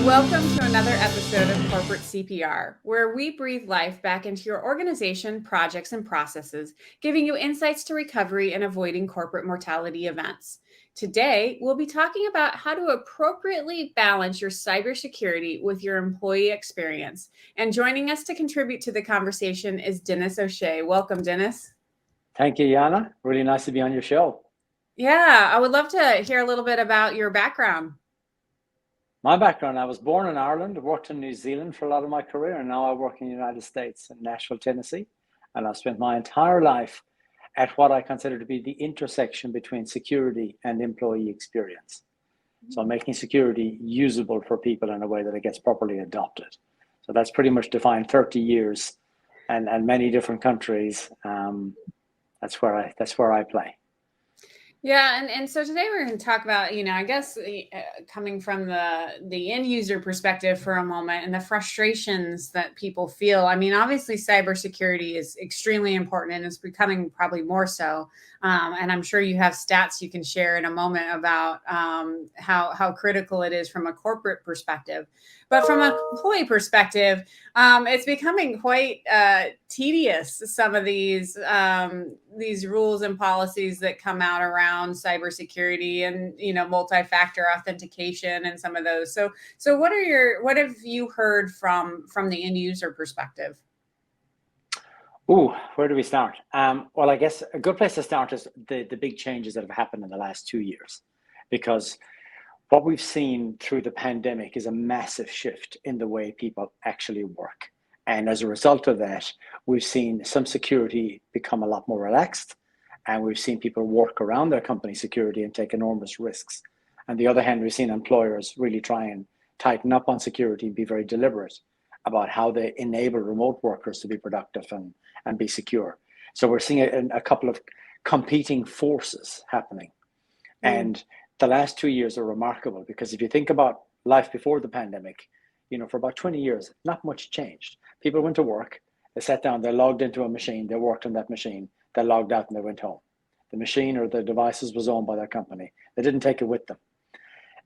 Welcome to another episode of Corporate CPR, where we breathe life back into your organization, projects, and processes, giving you insights to recovery and avoiding corporate mortality events. Today, we'll be talking about how to appropriately balance your cybersecurity with your employee experience. And joining us to contribute to the conversation is Denis O'Shea. Welcome, Denis. Thank you, Yana. Really nice to be on your show. Yeah, I would love to hear a little bit about your background. My background, I was born in Ireland, worked in New Zealand for a lot of my career, and now I work in the United States in Nashville, Tennessee. And I've spent my entire life at what I consider to be the intersection between security and employee experience. So I'm making security usable for people in a way that it gets properly adopted. So that's pretty much defined 30 years and many different countries. That's where I play. Yeah, and so today we're going to talk about, I guess coming from the end user perspective for a moment and the frustrations that people feel. I mean, obviously, cybersecurity is extremely important and it's becoming probably more so. And I'm sure you have stats you can share in a moment about how critical it is from a corporate perspective. But from an employee perspective, it's becoming quite tedious, some of these rules and policies that come out around cybersecurity and multi-factor authentication and some of those. So what have you heard from the end user perspective? Ooh, where do we start? Well, I guess a good place to start is the big changes that have happened in the last 2 years, because what we've seen through the pandemic is a massive shift in the way people actually work. And as a result of that, we've seen some security become a lot more relaxed, and we've seen people work around their company security and take enormous risks. On the other hand, we've seen employers really try and tighten up on security and be very deliberate about how they enable remote workers to be productive and be secure. So we're seeing a couple of competing forces happening. And the last 2 years are remarkable, because if you think about life before the pandemic, for about 20 years, not much changed. People went to work, they sat down, they logged into a machine, they worked on that machine, they logged out and they went home. The machine or the devices was owned by their company. They didn't take it with them.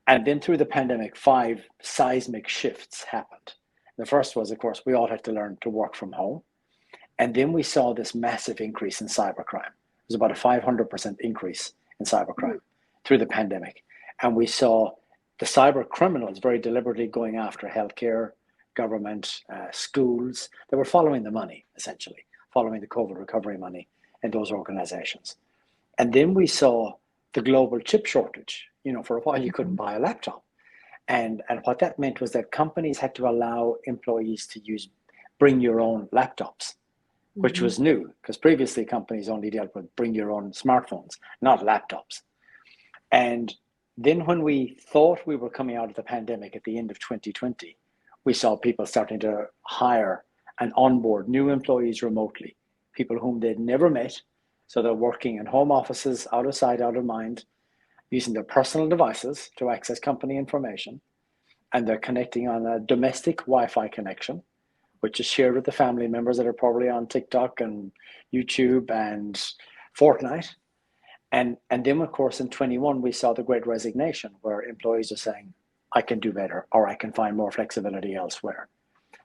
And then through the pandemic, 5 seismic shifts happened. The first was, of course, we all had to learn to work from home. And then we saw this massive increase in cybercrime. It was about a 500% increase in cybercrime through the pandemic. And we saw the cyber criminals very deliberately going after healthcare, government, schools. They were following the money, essentially, following the COVID recovery money in those organizations. And then we saw the global chip shortage. For a while, you couldn't buy a laptop. And what that meant was that companies had to allow employees to bring your own laptops, which was new, because previously companies only dealt with bring your own smartphones, not laptops. And then when we thought we were coming out of the pandemic at the end of 2020, we saw people starting to hire and onboard new employees remotely, people whom they'd never met. So they're working in home offices, out of sight, out of mind, using their personal devices to access company information. And they're connecting on a domestic Wi-Fi connection, which is shared with the family members that are probably on TikTok and YouTube and Fortnite. And then, of course, in 21, we saw the Great Resignation, where employees are saying, I can do better, or I can find more flexibility elsewhere.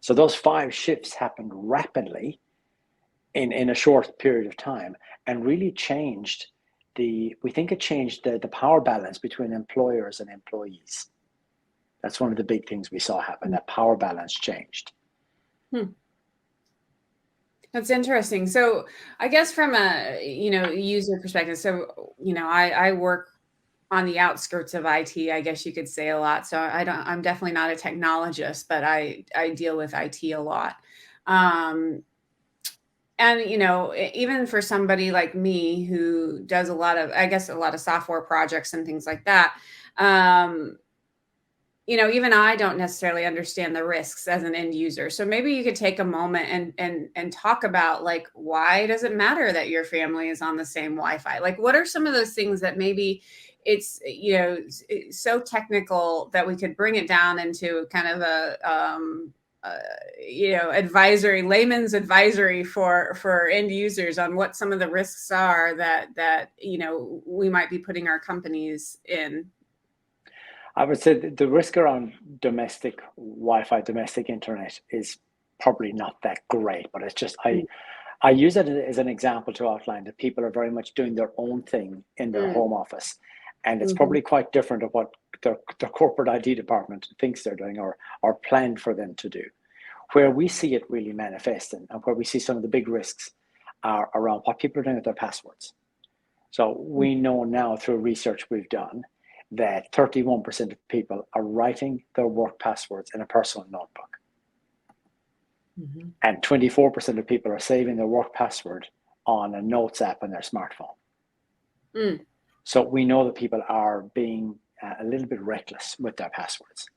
So those 5 shifts happened rapidly in a short period of time, and really changed the power balance between employers and employees. That's one of the big things we saw happen, that power balance changed. That's interesting. So I guess from a, user perspective, so, I work on the outskirts of IT, I guess you could say, a lot. So I'm definitely not a technologist, but I deal with IT a lot. And, even for somebody like me who does a lot of software projects and things like that, even I don't necessarily understand the risks as an end user. So maybe you could take a moment and talk about, like, why does it matter that your family is on the same Wi-Fi? Like, what are some of those things that maybe it's, so technical that we could bring it down into kind of layman's advisory for end users on what some of the risks are that we might be putting our companies in? I would say the risk around domestic Wi-Fi, domestic internet is probably not that great, but it's just I use it as an example to outline that people are very much doing their own thing in their Mm, home office, and it's mhm, probably quite different of what their corporate IT department thinks they're doing or planned for them to do. Where we see it really manifesting and where we see some of the big risks are around what people are doing with their passwords. So mm, we know now through research we've done that 31% of people are writing their work passwords in a personal notebook. mhm, And 24% of people are saving their work password on a notes app on their smartphone. mm, So we know that people are being a little bit reckless with their passwords.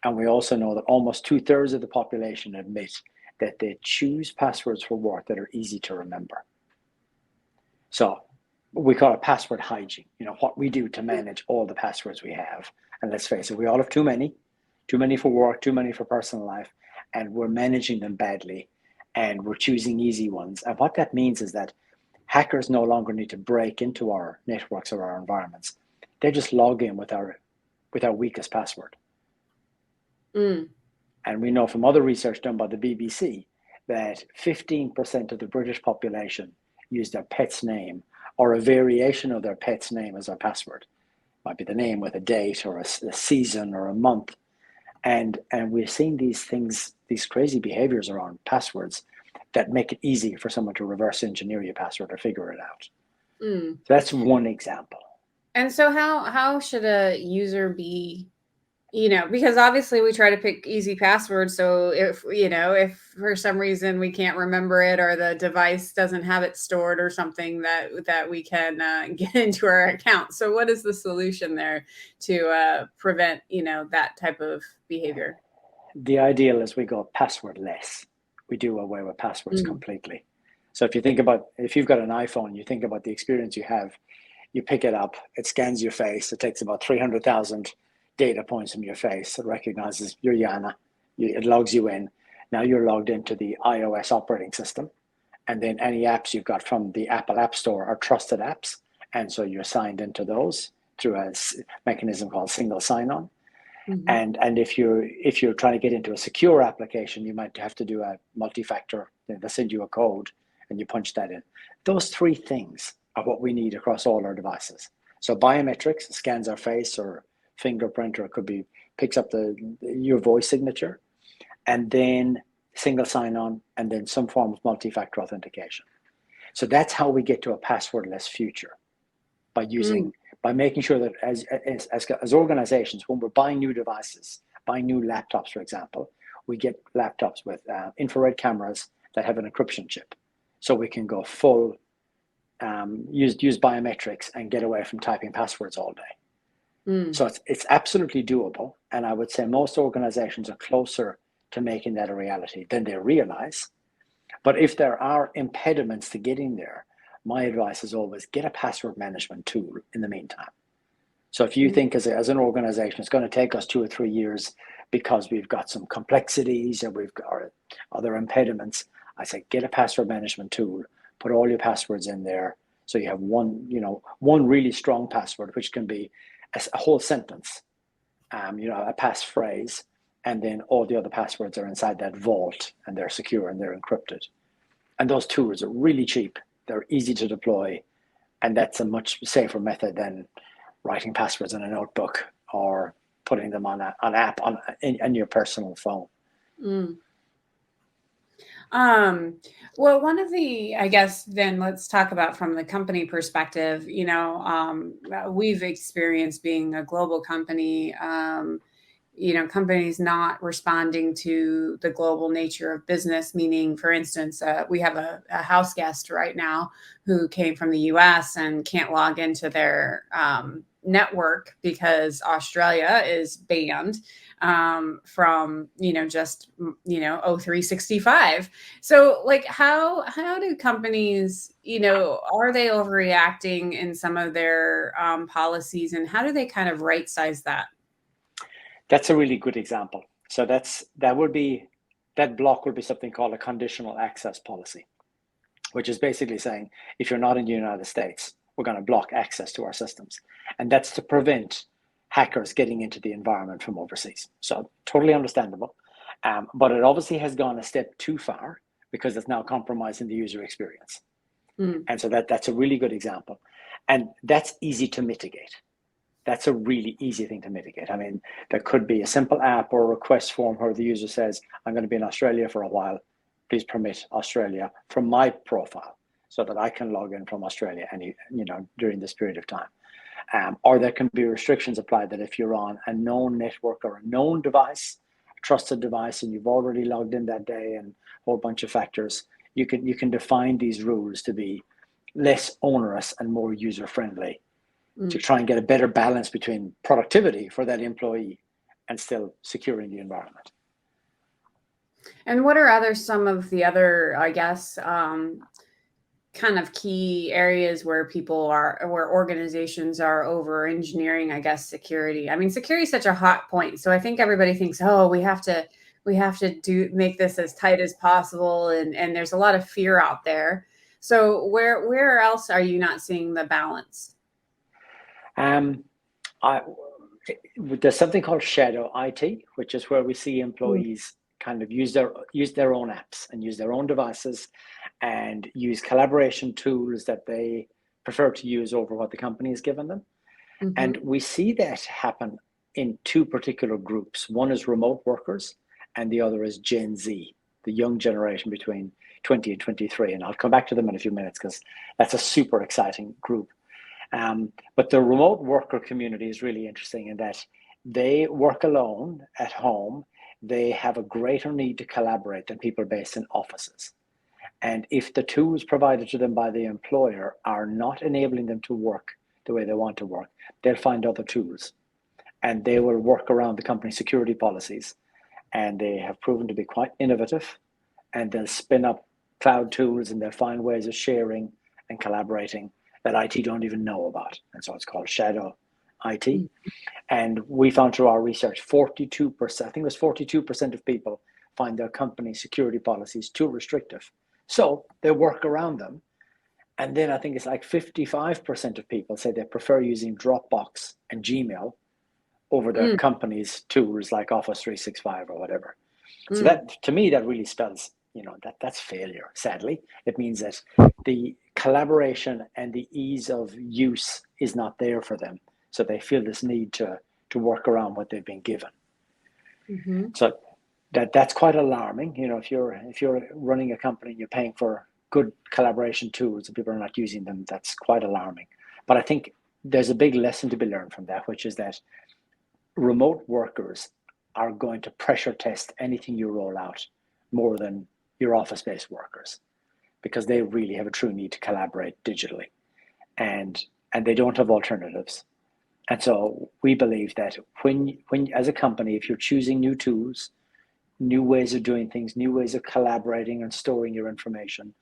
And we also know that almost 2/3 of the population admit that they choose passwords for work that are easy to remember. So we call it password hygiene, what we do to manage all the passwords we have. And let's face it, we all have too many for work, too many for personal life, and we're managing them badly and we're choosing easy ones. And what that means is that hackers no longer need to break into our networks or our environments. They just log in with our weakest password. mm. And we know from other research done by the BBC that 15% of the British population use their pet's name or a variation of their pet's name as their password. Might be the name with a date or a season or a month. And we're seeing these things, these crazy behaviors around passwords that make it easy for someone to reverse engineer your password or figure it out. Mm. So that's one example. And so how should a user be, because obviously we try to pick easy passwords. So if for some reason we can't remember it or the device doesn't have it stored or something that we can get into our account. So what is the solution there to prevent, that type of behavior? The ideal is we go passwordless. We do away with passwords Mm, completely. So if you've got an iPhone, you think about the experience you have. You pick it up, it scans your face. It takes about 300,000 data points from your face. It recognizes you're Yana. It logs you in. Now you're logged into the iOS operating system. And then any apps you've got from the Apple App Store are trusted apps. And so you're signed into those through a mechanism called single sign-on. mhm, And if you're trying to get into a secure application, you might have to do a multi-factor. They send you a code and you punch that in. Those three things are what we need across all our devices. So biometrics scans our face or fingerprint, or it could be picks up your voice signature, and then single sign-on, and then some form of multi-factor authentication. So that's how we get to a passwordless future, by mm, making sure that as organizations, when we're buying new devices, buying new laptops, for example, we get laptops with infrared cameras that have an encryption chip, so we can go full use biometrics and get away from typing passwords all day. mm, So it's absolutely doable, and I would say most organizations are closer to making that a reality than they realize. But if there are impediments to getting there, my advice is always get a password management tool in the meantime. So if you mm, think as an organization, it's going to take us 2 or 3 years because we've got some complexities or we've got other impediments, I say get a password management tool, put all your passwords in there. So you have one really strong password, which can be a whole sentence, a passphrase, and then all the other passwords are inside that vault and they're secure and they're encrypted. And those tools are really cheap. They're easy to deploy. And that's a much safer method than writing passwords in a notebook or putting them on an app in your personal phone. mm. Um, well, one of I guess then let's talk about from the company perspective, we've experienced being a global company, companies not responding to the global nature of business, meaning, for instance, we have a house guest right now who came from the US and can't log into their network because Australia is banned from, just, 0365. So like, how do companies, are they overreacting in some of their policies, and how do they kind of right size that? That's a really good example. So that block would be something called a conditional access policy, which is basically saying if you're not in the United States, we're going to block access to our systems. And that's to prevent hackers getting into the environment from overseas. So totally understandable. But it obviously has gone a step too far because it's now compromising the user experience. And so that's a really good example. And that's easy to mitigate. That's a really easy thing to mitigate. I mean, there could be a simple app or a request form where the user says, I'm going to be in Australia for a while. Please permit Australia from my profile so that I can log in from Australia during this period of time. Or there can be restrictions applied that if you're on a known network or a known device, a trusted device, and you've already logged in that day and a whole bunch of factors, you can define these rules to be less onerous and more user-friendly to try and get a better balance between productivity for that employee and still securing the environment. And what are some of the other, I guess, kind of key areas where organizations are over engineering, I guess, security? I mean, security is such a hot point. So I think everybody thinks, oh, we have to make this as tight as possible. And there's a lot of fear out there. So where else are you not seeing the balance? There's something called shadow IT, which is where we see employees kind of use their own apps and use their own devices and use collaboration tools that they prefer to use over what the company has given them. And we see that happen in two particular groups. One is remote workers and the other is Gen Z, the young generation between 20 and 23. And I'll come back to them in a few minutes because that's a super exciting group. But the remote worker community is really interesting in that they work alone at home. They have a greater need to collaborate than people based in offices. And if the tools provided to them by the employer are not enabling them to work the way they want to work, they'll find other tools and they will work around the company security policies. And they have proven to be quite innovative, and they'll spin up cloud tools and they'll find ways of sharing and collaborating that IT don't even know about. And so it's called shadow IT. And we found through our research, 42%, I think it was 42% of people find their company security policies too restrictive. So they work around them. And then I think it's like 55% of people say they prefer using Dropbox and Gmail over their company's tools like Office 365 or whatever. So that, to me, that really spells, that's failure, sadly. It means that the collaboration and the ease of use is not there for them. So they feel this need to work around what they've been given. So that's quite alarming. If you're running a company and you're paying for good collaboration tools and people are not using them, that's quite alarming. But I think there's a big lesson to be learned from that, which is that remote workers are going to pressure test anything you roll out more than your office-based workers, because they really have a true need to collaborate digitally, and they don't have alternatives. And so we believe that when as a company, if you're choosing new tools, new ways of doing things, new ways of collaborating and storing your information,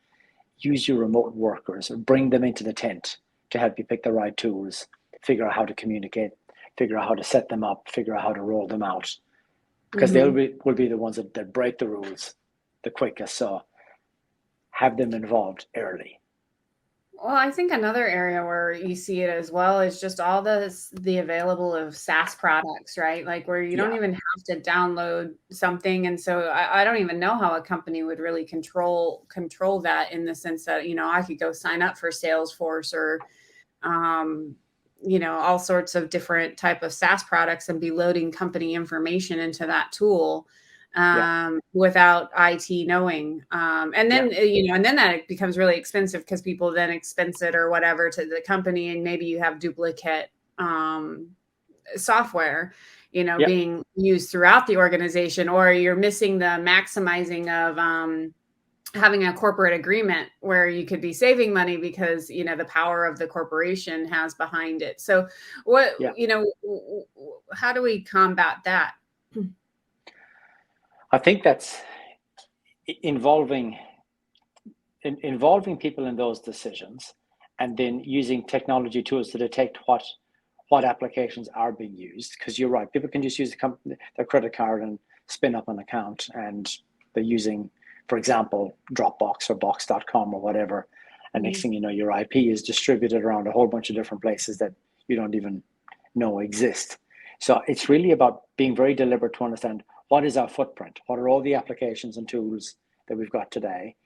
use your remote workers or bring them into the tent to help you pick the right tools, figure out how to communicate, figure out how to set them up, figure out how to roll them out, because they will be the ones that break the rules the quickest. So have them involved early. Well, I think another area where you see it as well is just all the available of SaaS products, right? Like where you don't even have to download something. And so I don't even know how a company would really control that, in the sense that, I could go sign up for Salesforce or, all sorts of different type of SaaS products and be loading company information into that tool without IT knowing. And then, and then that becomes really expensive because people then expense it or whatever to the company. And maybe you have duplicate software, being used throughout the organization, or you're missing the maximizing of having a corporate agreement where you could be saving money because, the power of the corporation has behind it. So how do we combat that? I think that's involving people in those decisions, and then using technology tools to detect what applications are being used. Because you're right, people can just use their credit card and spin up an account, and they're using, for example, Dropbox or Box.com or whatever. And next thing you know, your IP is distributed around a whole bunch of different places that you don't even know exist. So it's really about being very deliberate to understand what is our footprint, what are all the applications and tools that we've got today.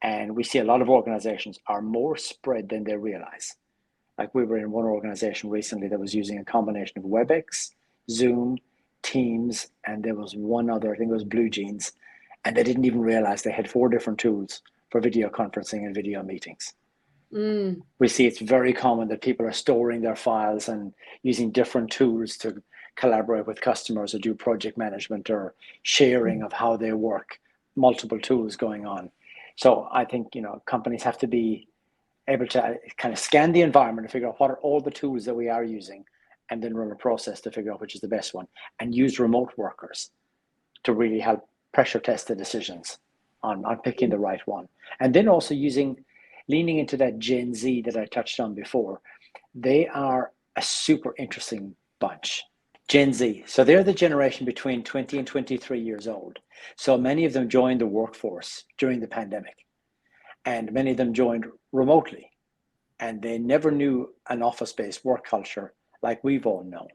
And we see a lot of organizations are more spread than they realize. Like we were in one organization recently that was using a combination of WebEx, Zoom, Teams, and there was one other, I think it was Blue Jeans, and they didn't even realize they had 4 different tools for video conferencing and video meetings. We see it's very common that people are storing their files and using different tools to collaborate with customers or do project management or sharing of how they work, multiple tools going on. So I think, companies have to be able to kind of scan the environment and figure out what are all the tools that we are using, and then run a process to figure out which is the best one, and use remote workers to really help pressure test the decisions on picking the right one. And then also leaning into that Gen Z that I touched on before. They are a super interesting bunch. Gen Z. So they're the generation between 20 and 23 years old. So many of them joined the workforce during the pandemic, and many of them joined remotely, and they never knew an office-based work culture like we've all known.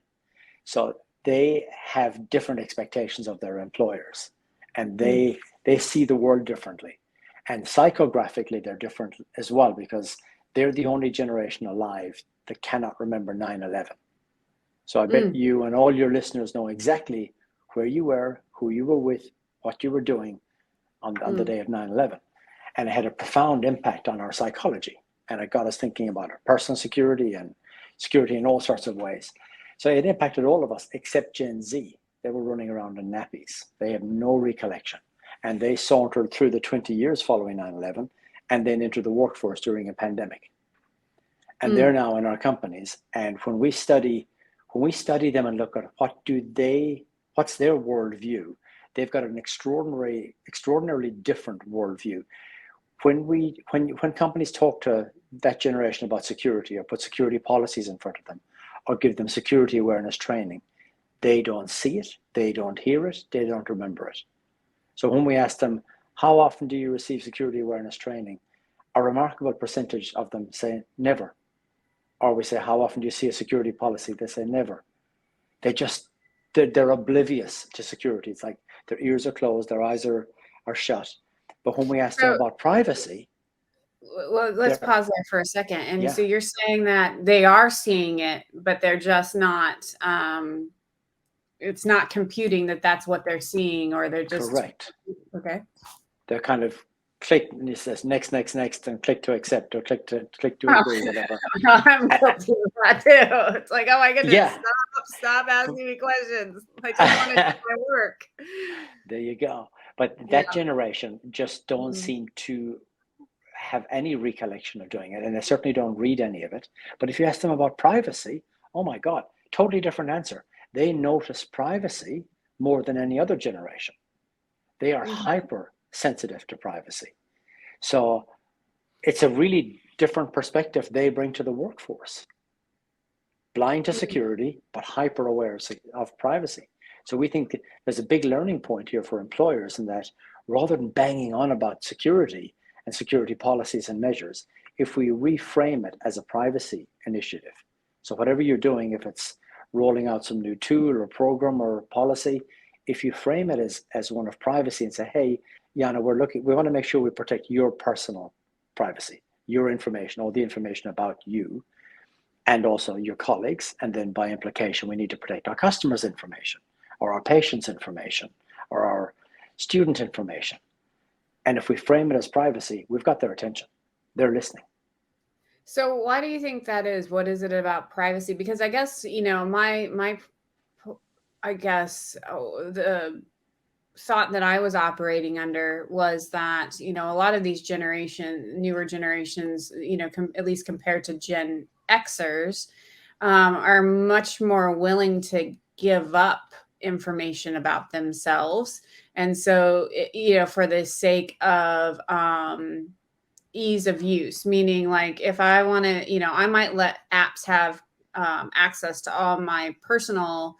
So they have different expectations of their employers, and they see the world differently. And psychographically, they're different as well, because they're the only generation alive that cannot remember 9/11. So I bet you and all your listeners know exactly where you were, who you were with, what you were doing on the day of 9/11. And it had a profound impact on our psychology. And it got us thinking about our personal security and security in all sorts of ways. So it impacted all of us except Gen Z. They were running around in nappies. They have no recollection. And they sauntered through the 20 years following 9/11 and then into the workforce during a pandemic. And they're now in our companies. And when we study them and look at what's their worldview, they've got an extraordinarily different worldview. When companies talk to that generation about security, or put security policies in front of them, or give them security awareness training, they don't see it, they don't hear it, they don't remember it. So when we ask them, how often do you receive security awareness training? A remarkable percentage of them say never. Or we say, how often do you see a security policy? They say never. They're oblivious to security. It's like their ears are closed, their eyes are shut. But when we ask them about privacy. Well, let's pause there for a second. And so you're saying that they are seeing it, but they're just not, it's not computing that that's what they're seeing, or they're just. Correct. Okay. They're kind of click, and it says next, and click to accept, or click to agree, whatever. I'm guilty of that too. It's like, oh my goodness, yeah. stop asking me questions. I just want to do my work. There you go. But that generation just don't seem to have any recollection of doing it, and they certainly don't read any of it. But if you ask them about privacy, oh my God, totally different answer. They notice privacy more than any other generation. They are hyper sensitive to privacy. So it's a really different perspective they bring to the workforce. Blind to security, but hyper aware of privacy. So we think there's a big learning point here for employers, in that rather than banging on about security and security policies and measures, if we reframe it as a privacy initiative. So whatever you're doing, if it's rolling out some new tool or program or policy, if you frame it as one of privacy and say, hey, Jana, we want to make sure we protect your personal privacy, your information, all the information about you, and also your colleagues. And then by implication, we need to protect our customers' information, or our patients' information, or our student information. And if we frame it as privacy, we've got their attention. They're listening. So why do you think that is? What is it about privacy? Because I guess, the thought that I was operating under was that, a lot of these newer generations, at least compared to Gen Xers, are much more willing to give up information about themselves. And so, for the sake of ease of use, meaning like if I want to, I might let apps have access to all my personal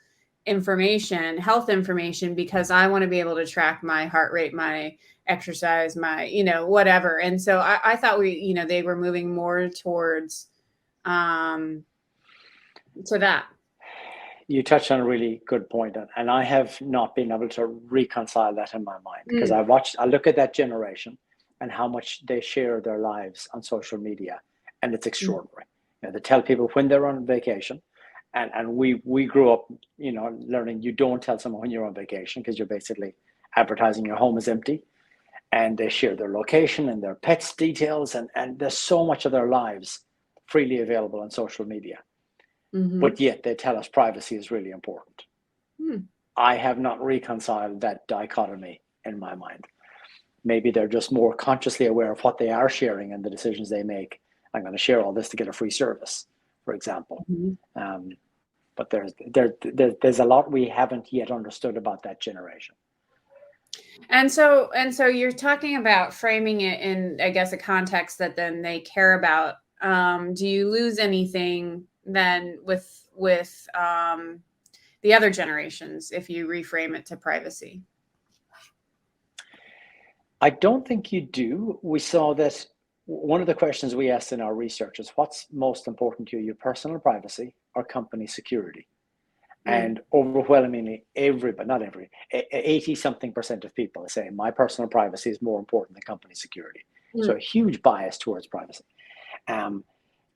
information, health information, because I want to be able to track my heart rate, my exercise, my, whatever. And so I thought they were moving more towards to that. You touched on a really good point, and I have not been able to reconcile that in my mind because Mm, I look at that generation and how much they share their lives on social media, and it's mm, extraordinary. You know, they tell people when they're on vacation, and we grew up, you know, learning you don't tell someone when you're on vacation because you're basically advertising your home is empty, and they share their location and their pets details, and there's so much of their lives freely available on social media, mhm, but yet they tell us privacy is really important. mm. I have not reconciled that dichotomy in my mind. Maybe they're just more consciously aware of what they are sharing and the decisions they make. I'm going to share all this to get a free service, for example. Mhm. Um, but there's a lot we haven't yet understood about that generation. And so you're talking about framing it in, I guess, a context that then they care about. Do you lose anything then with the other generations if you reframe it to privacy? I don't think you do. We saw that one of the questions we asked in our research is what's most important to you, your personal privacy or company security? Mm, And overwhelmingly, but not every, 80 something percent of people are saying my personal privacy is more important than company security. So mm, a huge bias towards privacy. Um,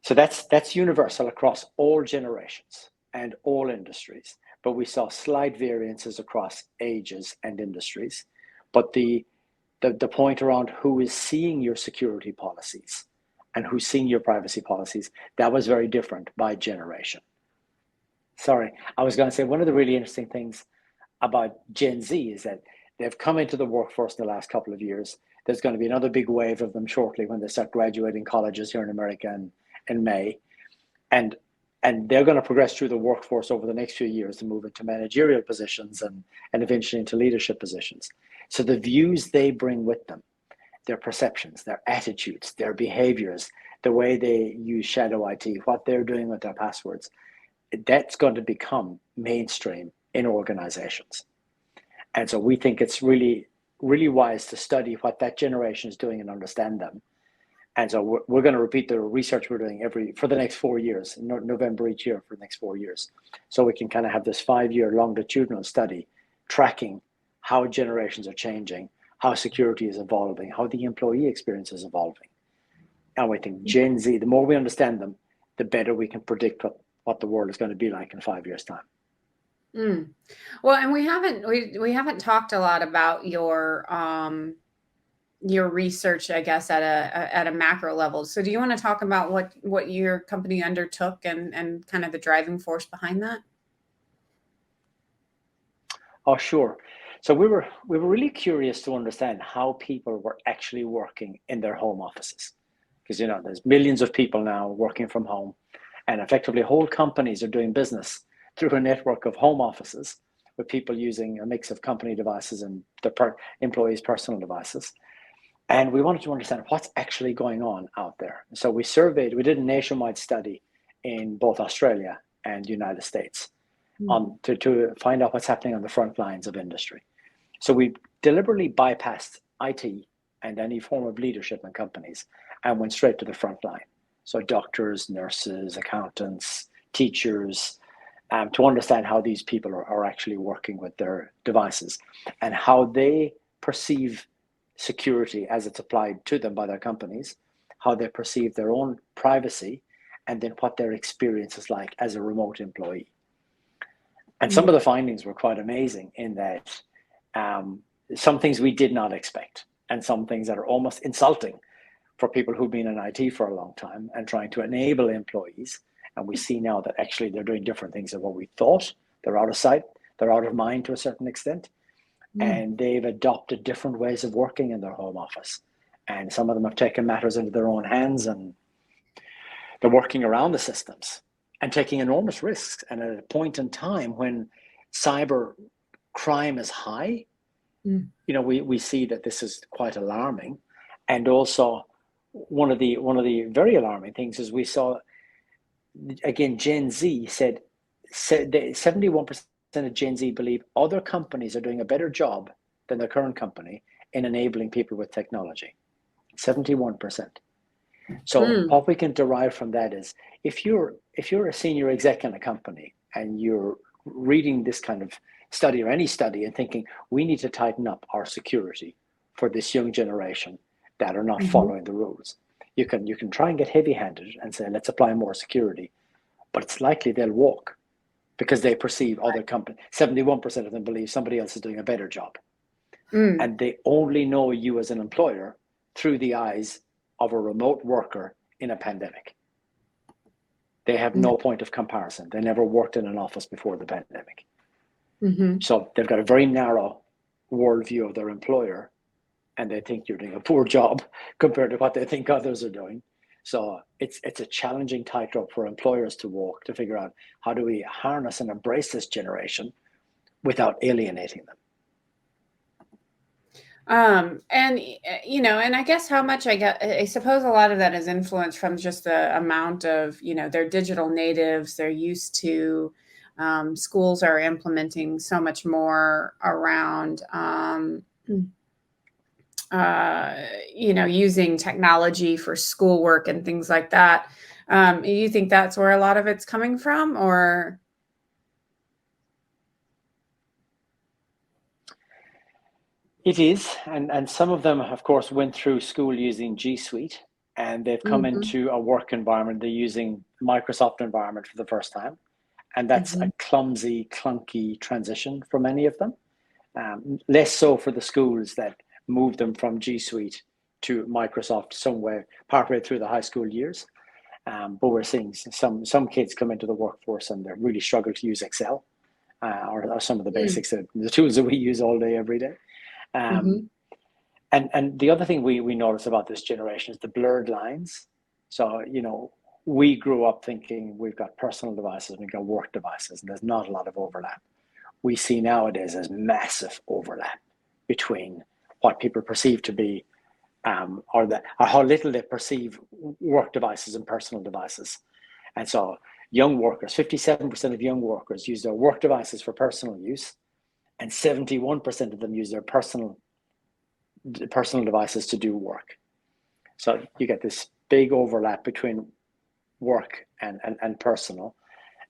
so that's universal across all generations and all industries. But we saw slight variances across ages and industries. But the point around who is seeing your security policies and who's seeing your privacy policies, that was very different by generation. Sorry, I was going to say one of the really interesting things about Gen Z is that they've come into the workforce in the last couple of years. There's going to be another big wave of them shortly when they start graduating colleges here in America in May. And and they're going to progress through the workforce over the next few years to move into managerial positions and eventually into leadership positions. So the views they bring with them, their perceptions, their attitudes, their behaviors, the way they use shadow IT, what they're doing with their passwords, that's going to become mainstream in organizations. And so we think it's really, really wise to study what that generation is doing and understand them. And so we're going to repeat the research we're doing for the next 4 years, November each year for the next 4 years. So we can kind of have this 5-year longitudinal study tracking how generations are changing, how security is evolving, how the employee experience is evolving. And we think Gen Z, the more we understand them, the better we can predict what the world is going to be like in 5 years' time. mm. Well, and we haven't talked a lot about your research, I guess, at a macro level. So do you want to talk about what your company undertook and kind of the driving force behind that? Oh, sure. So we were really curious to understand how people were actually working in their home offices, because there's millions of people now working from home, and effectively whole companies are doing business through a network of home offices with people using a mix of company devices and their employees' personal devices. And we wanted to understand what's actually going on out there. So we did a nationwide study in both Australia and the United States Mm, to find out what's happening on the front lines of industry. So we deliberately bypassed IT and any form of leadership in companies and went straight to the front line. So doctors, nurses, accountants, teachers, to understand how these people are actually working with their devices and how they perceive security as it's applied to them by their companies, how they perceive their own privacy, and then what their experience is like as a remote employee. And some mm, of the findings were quite amazing in that some things we did not expect, and some things that are almost insulting for people who've been in IT for a long time and trying to enable employees. And we see now that actually they're doing different things than what we thought. They're out of sight, they're out of mind to a certain extent, mm, and they've adopted different ways of working in their home office. And some of them have taken matters into their own hands and they're working around the systems and taking enormous risks. And at a point in time when cyber crime is high, mm, we see that this is quite alarming. And also, one of the very alarming things is we saw again Gen Z said 71% of Gen Z believe other companies are doing a better job than their current company in enabling people with technology. 71%. So mm, what we can derive from that is if you're a senior exec in a company and you're reading this kind of study or any study and thinking we need to tighten up our security for this young generation that are not following the rules. You can try and get heavy-handed and say, let's apply more security, but it's likely they'll walk because they perceive other companies. 71% of them believe somebody else is doing a better job. And they only know you as an employer through the eyes of a remote worker in a pandemic. They have no point of comparison. They never worked in an office before the pandemic. So they've got a very narrow worldview of their employer, and they think you're doing a poor job compared to what they think others are doing. So it's a challenging tightrope for employers to walk, to figure out how do we harness and embrace this generation without alienating them. And I guess how much I suppose a lot of that is influenced from just the amount of, they're digital natives, they're used to, schools are implementing so much more around, using technology for schoolwork and things like that. You think that's where a lot of it's coming from, or? It is, and some of them, of course, went through school using G Suite, and they've come into a work environment. They're using Microsoft environment for the first time, and that's a clumsy, clunky transition for many of them. Less so for the schools that moved them from G Suite to Microsoft somewhere partway through the high school years. But we're seeing some kids come into the workforce and they really struggle to use Excel or some of the basics, the tools that we use all day, every day. And the other thing we notice about this generation is the blurred lines. So, we grew up thinking we've got personal devices and we've got work devices, and there's not a lot of overlap. We see nowadays there's massive overlap between what people perceive to be, or how little they perceive work devices and personal devices. And so young workers, 57% of young workers use their work devices for personal use, and 71% of them use their personal devices to do work. So you get this big overlap between work and personal.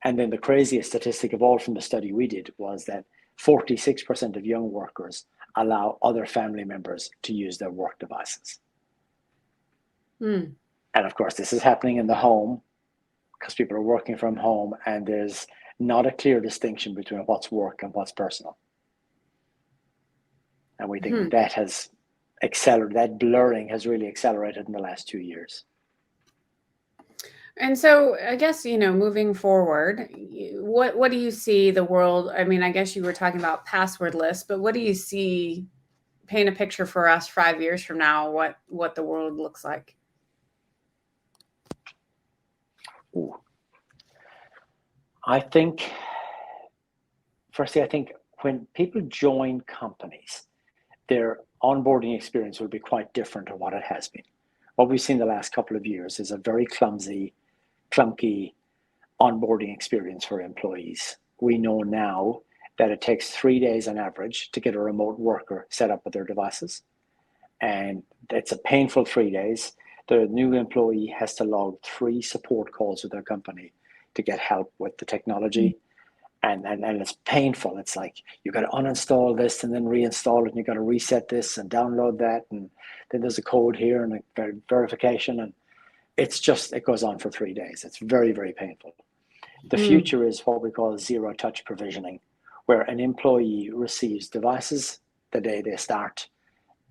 And then the craziest statistic of all from the study we did was that 46% of young workers allow other family members to use their work devices. And of course, this is happening in the home because people are working from home, and there's not a clear distinction between what's work and what's personal. And we think that has accelerated, that blurring has really accelerated in the last 2 years. And so I guess, moving forward, what do you see the world? I mean, I guess you were talking about passwordless, but what do you see, paint a picture for us 5 years from now, what the world looks like? Ooh. I think when people join companies, their onboarding experience will be quite different to what it has been. What we've seen the last couple of years is a very clumsy, clunky onboarding experience for employees. We know now that it takes 3 days on average to get a remote worker set up with their devices. And it's a painful 3 days. The new employee has to log 3 support calls with their company to get help with the technology. And it's painful. It's like you got to uninstall this and then reinstall it, and you got to reset this and download that, and then there's a code here and a verification, and it goes on for 3 days. It's very, very painful. The future is what we call zero touch provisioning, where an employee receives devices the day they start.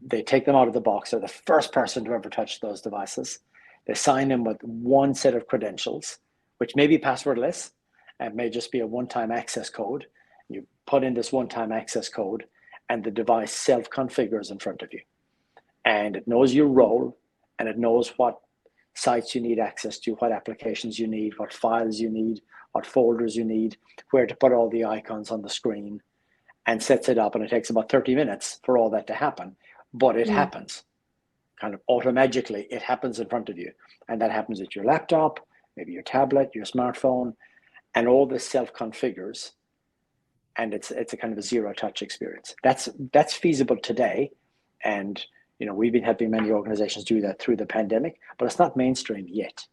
They take them out of the box. They're the first person to ever touch those devices. They sign in with one set of credentials, which may be passwordless. It may just be a one-time access code. You put in this one-time access code, and the device self-configures in front of you. And it knows your role, and it knows what sites you need access to, what applications you need, what files you need, what folders you need, where to put all the icons on the screen, and sets it up. And it takes about 30 minutes for all that to happen. But it happens kind of automagically. It happens in front of you. And that happens with your laptop, maybe your tablet, your smartphone, and all this self-configures, and it's a kind of a zero-touch experience. That's feasible today, and we've been helping many organizations do that through the pandemic, but it's not mainstream yet.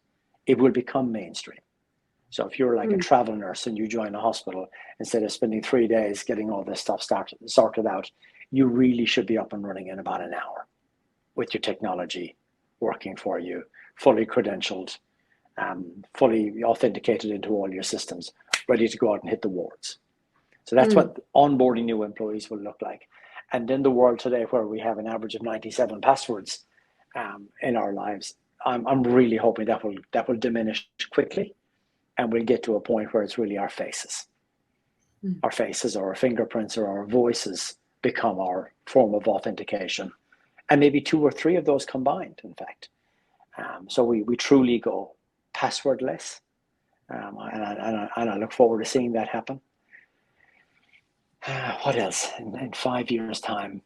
It will become mainstream. So if you're like a travel nurse and you join a hospital, instead of spending 3 days getting all this stuff sorted out, you really should be up and running in about an hour with your technology working for you, fully credentialed, fully authenticated into all your systems, ready to go out and hit the wards. So that's what onboarding new employees will look like. And in the world today, where we have an average of 97 passwords in our lives, I'm really hoping that will diminish quickly, and we'll get to a point where it's really our faces. Our faces or our fingerprints or our voices become our form of authentication, and maybe 2 or 3 of those combined, in fact. So we truly go passwordless, and I look forward to seeing that happen. What else in 5 years' time?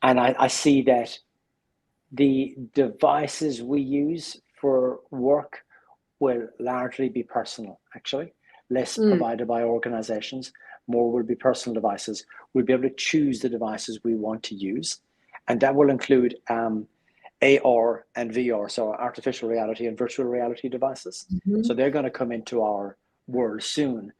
And I see that the devices we use for work will largely be personal, actually. Less provided by organizations, more will be personal devices. We'll be able to choose the devices we want to use. And that will include AR and VR, so artificial reality and virtual reality devices. So they're going to come into our world soon.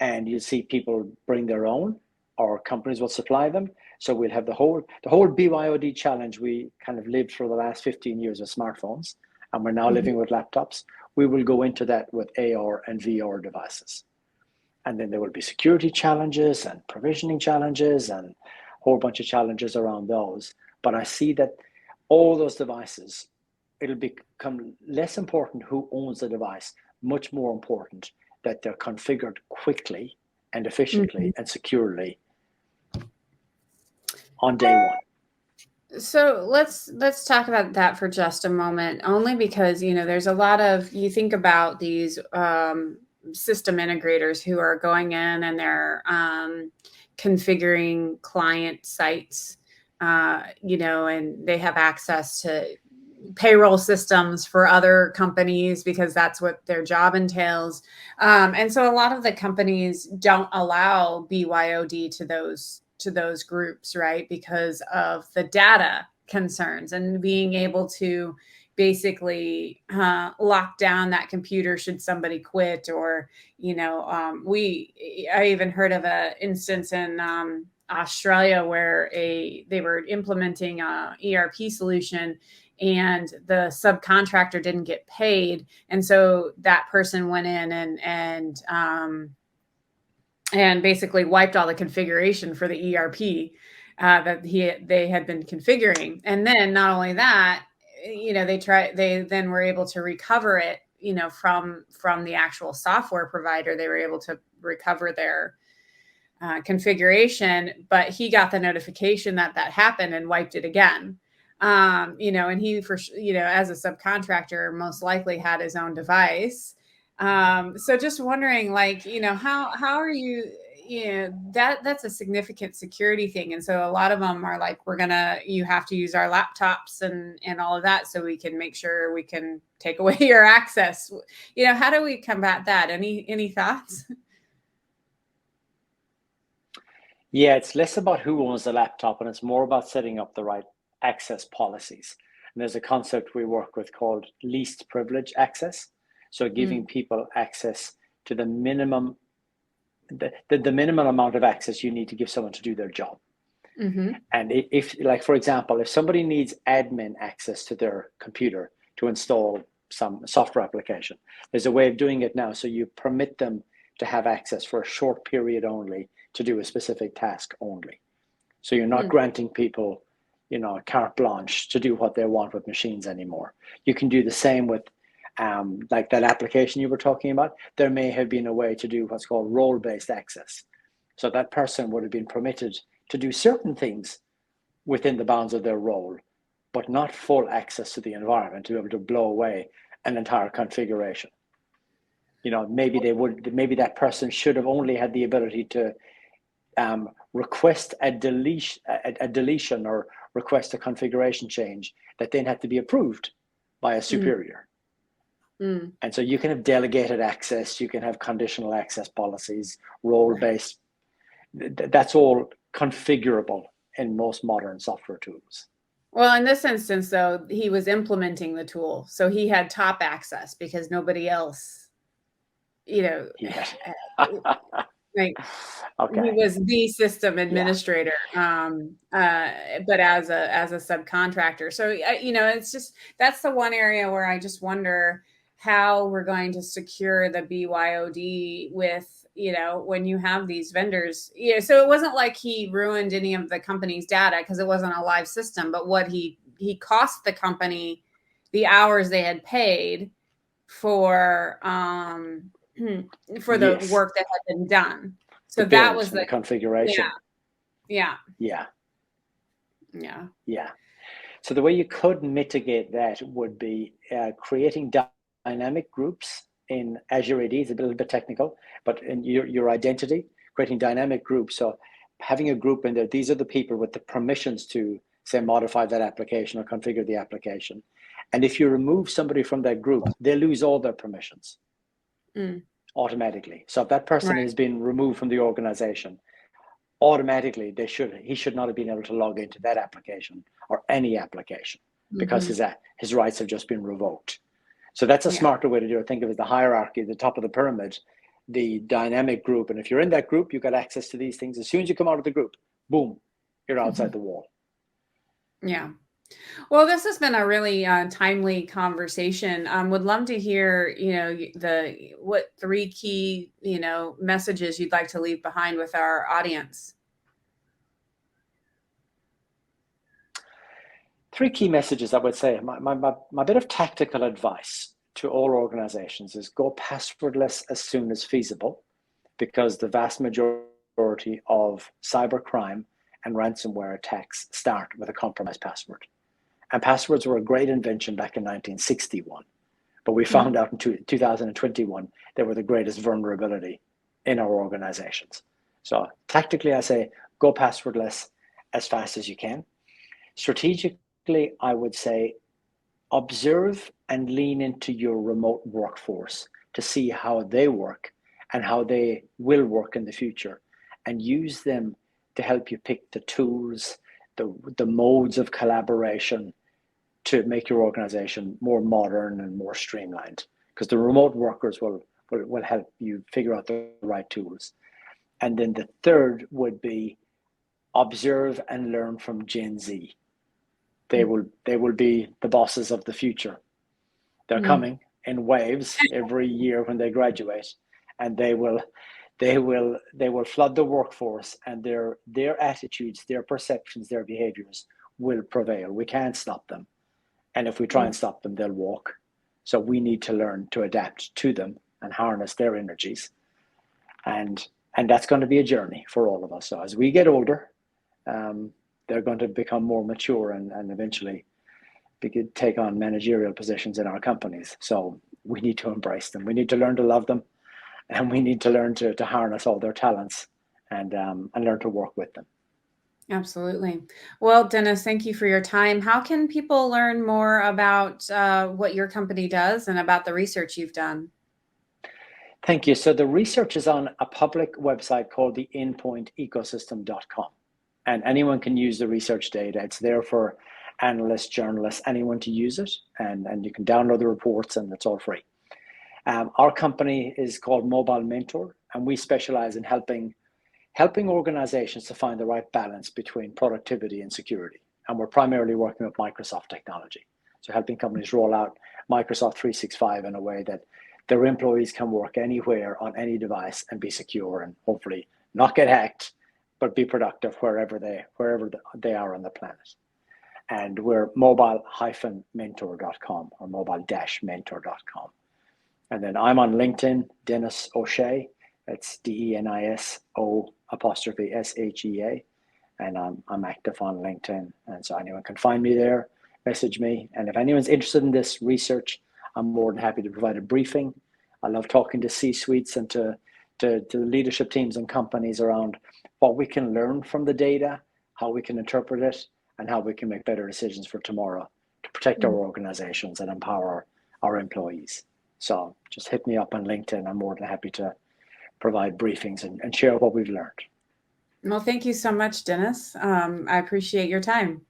And you'll see people bring their own, or companies will supply them. So we'll have the whole BYOD challenge we kind of lived for the last 15 years with smartphones, and we're now living with laptops. We will go into that with AR and VR devices. And then there will be security challenges and provisioning challenges and a whole bunch of challenges around those. But I see that all those devices, it'll become less important who owns the device, much more important that they're configured quickly and efficiently and securely on day one. So let's talk about that for just a moment, only because, there's a lot of, you think about these system integrators who are going in and they're configuring client sites, and they have access to payroll systems for other companies because that's what their job entails. And so a lot of the companies don't allow BYOD to those groups, right? Because of the data concerns and being able to basically lock down that computer should somebody quit, or, I even heard of an instance in Australia where they were implementing a ERP solution and the subcontractor didn't get paid. And so that person went in and basically wiped all the configuration for the ERP that they had been configuring. And then not only that, they then were able to recover it, from the actual software provider. They were able to recover their configuration, but he got the notification that happened and wiped it again. And he, as a subcontractor, most likely had his own device. So just wondering, how are you, that's a significant security thing. And so a lot of them are like, you have to use our laptops and all of that so we can make sure we can take away your access. How do we combat that? Any thoughts? Yeah, it's less about who owns the laptop and it's more about setting up the right access policies. And there's a concept we work with called least privilege access. So giving people access to the minimum, the minimum amount of access you need to give someone to do their job. And if, like, for example, if somebody needs admin access to their computer to install some software application, there's a way of doing it now. So you permit them to have access for a short period only to do a specific task only. So you're not granting people, carte blanche to do what they want with machines anymore. You can do the same with like that application you were talking about. There may have been a way to do what's called role-based access. So that person would have been permitted to do certain things within the bounds of their role, but not full access to the environment to be able to blow away an entire configuration. Maybe that person should have only had the ability to request a deletion or request a configuration change that then had to be approved by a superior. And so you can have delegated access, you can have conditional access policies, role-based. That's all configurable in most modern software tools. Well, in this instance, though, he was implementing the tool, so he had top access because nobody else, you know, Yeah. like he Okay. was the system Yeah. administrator, but as a subcontractor. So you know, it's just that's the one area where I just wonder how we're going to secure the BYOD with, you know, when you have these vendors. You know, so it wasn't like he ruined any of the company's data because it wasn't a live system, but what he cost the company the hours they had paid for for the Yes. work that had been done. The So that build was and the the configuration. yeah, Yeah. yeah, Yeah. So the way you could mitigate that would be creating dynamic groups in Azure AD. It's a little bit technical, but in your identity, creating dynamic groups. So having a group in there, these are the people with the permissions to, say, modify that application or configure the application. And if you remove somebody from that group, they lose all their permissions mm, automatically. So if that person right, has been removed from the organization, automatically he should not have been able to log into that application or any application because mhm, his rights have just been revoked. So that's a yeah, smarter way to do it. Think of it as the hierarchy, the top of the pyramid, the dynamic group. And if you're in that group, you've got access to these things. As soon as you come out of the group, boom, you're outside mhm, the wall. yeah. Well, this has been a really timely conversation. Would love to hear, you know, the what three key, you know, messages you'd like to leave behind with our audience. Three key messages I would say. My bit of tactical advice to all organizations is go passwordless as soon as feasible, because the vast majority of cybercrime and ransomware attacks start with a compromised password. And passwords were a great invention back in 1961, but we found Mm, out in 2021 they were the greatest vulnerability in our organizations. So tactically, I say go passwordless as fast as you can. Strategically, I would say observe and lean into your remote workforce to see how they work and how they will work in the future, and use them to help you pick the tools, the modes of collaboration to make your organization more modern and more streamlined, because the remote workers will help you figure out the right tools. And then the third would be observe and learn from Gen Z. They will be the bosses of the future. They're mm, coming in waves every year when they graduate, and they will flood the workforce, and their attitudes, their perceptions, their behaviors will prevail. We can't stop them. And if we try mm. and stop them, they'll walk. So we need to learn to adapt to them and harness their energies. And that's going to be a journey for all of us. So as we get older, um, they're going to become more mature, and eventually take on managerial positions in our companies. So we need to embrace them. We need to learn to love them, and we need to learn to harness all their talents, and learn to work with them. Absolutely. Well, Dennis, thank you for your time. How can people learn more about what your company does and about the research you've done? Thank you. So the research is on a public website called the endpointecosystem.com. And anyone can use the research data. It's there for analysts, journalists, anyone to use it. And you can download the reports, and it's all free. Our company is called Mobile Mentor, and we specialize in helping organizations to find the right balance between productivity and security. And we're primarily working with Microsoft technology. So helping companies roll out Microsoft 365 in a way that their employees can work anywhere on any device and be secure, and hopefully not get hacked, but be productive wherever they are on the planet. And we're mobile-mentor.com or mobile-mentor.com. And then I'm on LinkedIn, Denis O'Shea. That's DENISO''SHEA. And I'm active on LinkedIn. And so anyone can find me there, message me. And if anyone's interested in this research, I'm more than happy to provide a briefing. I love talking to C-suites and to leadership teams and companies around what we can learn from the data, how we can interpret it, and how we can make better decisions for tomorrow to protect our Mm. organizations and empower our employees. So just hit me up on LinkedIn. I'm more than happy to provide briefings and share what we've learned. Well, thank you so much, Dennis. I appreciate your time.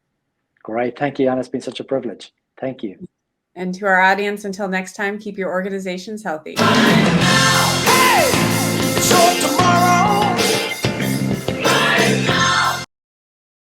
Great. Thank you, Anna. It's been such a privilege. Thank you. And to our audience, until next time, keep your organizations healthy. Hey!